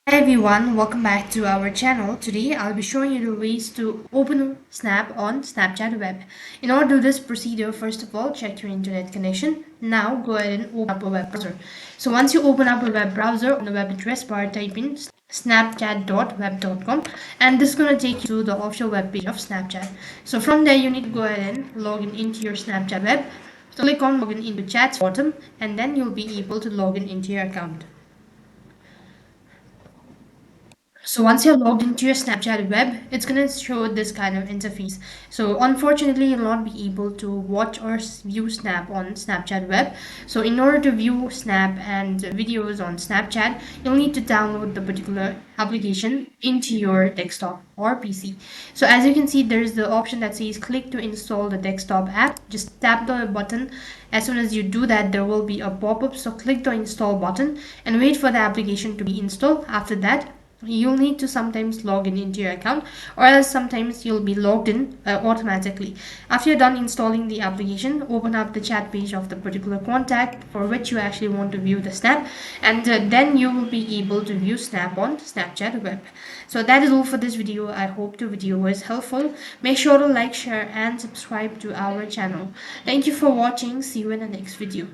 Hi everyone, welcome back to our channel. Today I'll be showing you the ways to open Snap on Snapchat web. In order to do this procedure, first of all, check your internet connection. Now go ahead and open up a web browser. So once you open up a web browser, on the web address bar, type in snapchat.web.com and this is going to take you to the official web page of Snapchat. So from there you need to go ahead and log in into your Snapchat web. So click on login into chat's bottom and then you'll be able to log in into your account. So once you're logged into your Snapchat web, it's going to show this kind of interface. So unfortunately, you'll not be able to watch or view Snap on Snapchat web. So in order to view Snap and videos on Snapchat, you'll need to download the particular application into your desktop or PC. So as you can see, there's the option that says click to install the desktop app. Just tap the button. As soon as you do that, there will be a pop-up. So click the install button and wait for the application to be installed. After that, you'll need to sometimes log in into your account, or else sometimes you'll be logged in automatically. After you're done installing the application, open up the chat page of the particular contact for which you actually want to view the snap, and then you will be able to view Snap on Snapchat web. So that is all for this video. I hope the video was helpful. Make sure to like, share and subscribe to our channel. Thank you for watching. See you in the next video.